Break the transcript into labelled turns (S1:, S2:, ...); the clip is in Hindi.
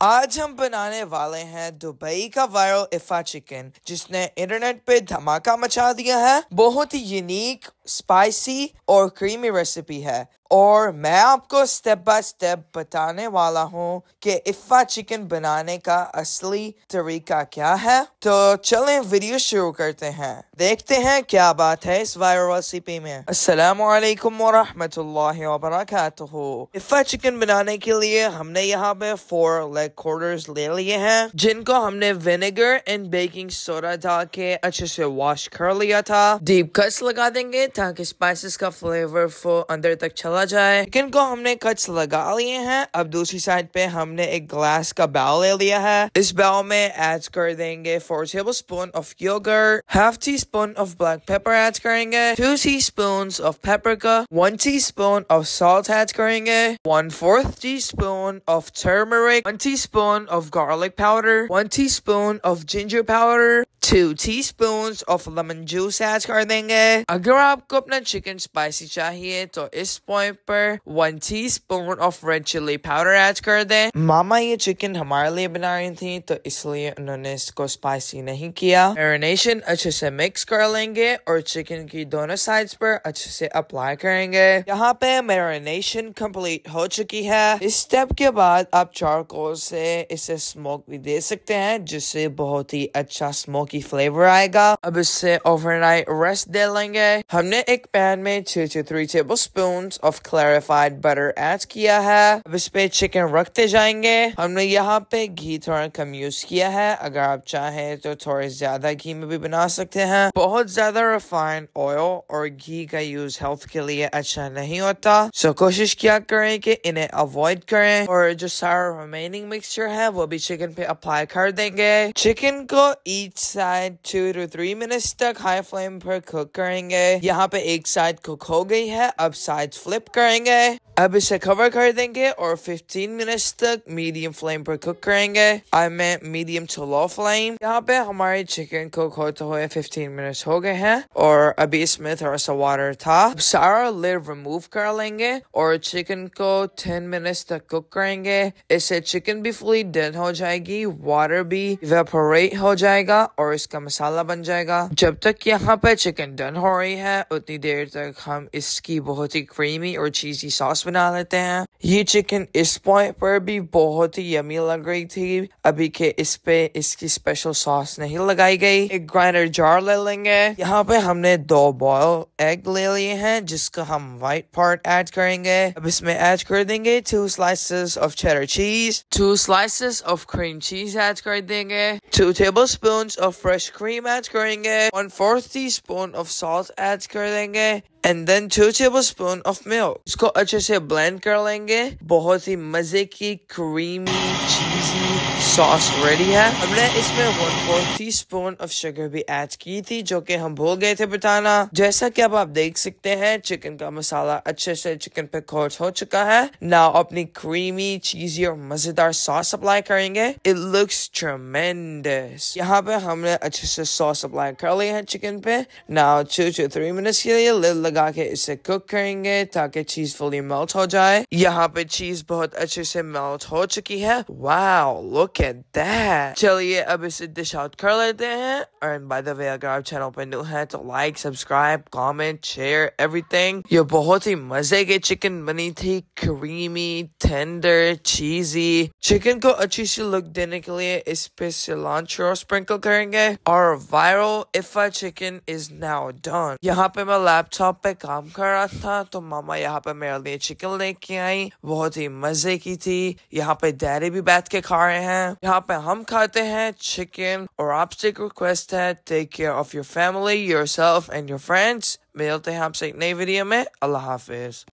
S1: आज हम बनाने वाले हैं दुबई का वायरल इफ़ा चिकन, जिसने इंटरनेट पे धमाका मचा दिया है। बहुत ही यूनिक, स्पाइसी और क्रीमी रेसिपी है और मैं आपको स्टेप बाय स्टेप बताने वाला हूँ कि इफ़ा चिकन बनाने का असली तरीका क्या है। तो चलें वीडियो शुरू करते हैं, देखते हैं क्या बात है इस वायरल रेसिपी में। अस्सलामु अलैकुम वरहमतुल्लाहि वबरकातुहू। इफ़ा चिकन बनाने के लिए हमने यहाँ पे 4 लेग क्वार्टर्स ले लिए हैं, जिनको हमने विनेगर एंड बेकिंग सोडा डाल के अच्छे से वॉश कर लिया था। डीप कट्स लगा देंगे ताकि स्पाइसेस का फ्लेवर अंदर तक चला जाए। चिकन को हमने कट्स लगा लिए हैं। अब दूसरी साइड पे हमने एक ग्लास का बाउल ले लिया है। इस बाउल में ऐड कर देंगे 4 tablespoon of yoghurt, half teaspoon of black pepper add करेंगे, 2 teaspoons of paprika, 1 teaspoon of salt add करेंगे, 1/4 teaspoon of turmeric, 1 teaspoon of garlic powder, 1 teaspoon of ginger powder, 2 teaspoons of lemon juice add कर देंगे। अगर आपको अपना चिकन स्पाइसी चाहिए तो इस पॉइंट पर 1 teaspoon of red chili powder add कर दें। मामा ये चिकन हमारे लिए बना रही थी तो इसलिए उन्होंने इसको स्पाइसी नहीं किया। मैरिनेशन अच्छे से मिक्स कर लेंगे और चिकन की दोनों साइड्स पर अच्छे से अप्लाई करेंगे। यहाँ पे मैरिनेशन कंप्लीट हो चुकी है। इस स्टेप के बाद आप चारकोल से इसे स्मोक भी दे सकते हैं, जिससे बहुत ही अच्छा स्मोकी फ्लेवर आएगा। अब इससे ओवरनाइट रेस्ट दे लेंगे। हमने एक पैन में 2 to 3 tablespoons of clarified butter add किया है। अब इस पे चिकन रखते जाएंगे। हमने यहाँ पे घी थोड़ा कम यूज किया है, अगर आप चाहें तो थोड़े ज्यादा घी में भी बना सकते हैं। बहुत ज्यादा रिफाइंड ऑयल और घी का यूज हेल्थ के लिए अच्छा नहीं होता, सो कोशिश किया करें कि इन्हें अवॉइड करें। और जो सारा रिमेनिंग मिक्सचर है वो भी चिकन पे अप्लाई कर देंगे। चिकन को ईच साइड 2 to 3 मिनट्स तक हाई फ्लेम पर कुक करेंगे। यहाँ पे एक साइड कुक हो गई है, अब साइड फ्लिप करेंगे। अब इसे कवर कर देंगे और 15 मिनट्स तक मीडियम फ्लेम पर कुक करेंगे। आई मैं मीडियम टू लो फ्लेम। यहाँ पे हमारे चिकन कुक होते हुए 15 मिनट्स हो गए हैं और अभी इसमें थोड़ा सा वाटर था। अब सारा लिड रिमूव कर लेंगे और चिकन को 10 मिनट्स तक कुक करेंगे। इससे चिकन भी फुली डन हो जाएगी, वाटर भी इवेपोरेट हो जाएगा और इसका मसाला बन जाएगा। जब तक यहाँ पे चिकन डन हो रही है उतनी देर तक हम इसकी बहुत ही क्रीमी और चीजी सॉस बना लेते हैं। ये चिकन इस पॉइंट पर भी बहुत ही यमी लग रही थी, अभी के इस पे इसकी स्पेशल सॉस नहीं लगाई गई। एक ग्राइंडर जार ले लेंगे। यहाँ पे हमने 2 बॉयल एग ले लिए हैं, जिसका हम व्हाइट पार्ट ऐड करेंगे। अब इसमें ऐड कर देंगे 2 slices of cheddar cheese, 2 slices of cream cheese add कर देंगे, 2 tablespoons of fresh cream add करेंगे, 1/4 teaspoon of salt ऐड कर देंगे and then 2 tablespoon of milk। इसको अच्छे से ब्लेंड कर लेंगे। बहुत ही मजे की क्रीमी चीजी सॉस रेडी है। हमने इसमें 1/4 टीस्पून ऑफ शुगर भी ऐड की थी, जो कि हम भूल गए थे बताना। जैसा कि अब आप देख सकते हैं चिकन का मसाला अच्छे से चिकन पे कोट हो चुका है। नाउ अपनी क्रीमी चीजी और मजेदार सॉस अप्लाई करेंगे। It looks ट्रेमेंडस। यहाँ पे हमने अच्छे से सॉस अप्लाई कर लिया है चिकन पे। नाउ 2 to 3 मिनट्स के लिए लिड लगा के इसे कुक करेंगे ताकि चीज फुली मेल्ट हो जाए। यहाँ पे चीज बहुत अच्छे से मेल्ट हो चुकी है। Wow, look at that. चलिए अब इसे डिश आउट कर लेते हैं। और बाय द वे, अगर आप चैनल पे न्यू हैं तो like, subscribe, comment, share everything. ये बहुत ही मजे की चिकन बनी थी, क्रीमी, टेंडर, चीजी। चिकन को अच्छी सी लुक देने के लिए इस पे सिलांट्रो स्प्रिंकल करेंगे और वायरल इफ़ा चिकन इज नाउ डन। यहाँ पे मैं लैपटॉप पे काम कर रहा था तो मामा यहाँ पे मेरे लिए चिकन लेके आई, बहुत ही मजे की थी। यहाँ पे डैडी भी बैठ के खा रहे हैं। यहाँ पे हम खाते हैं चिकन और आपसे एक रिक्वेस्ट है, take care of your family, yourself and your friends. मिलते हैं आपसे एक नई वीडियो में। अल्लाह हाफिज।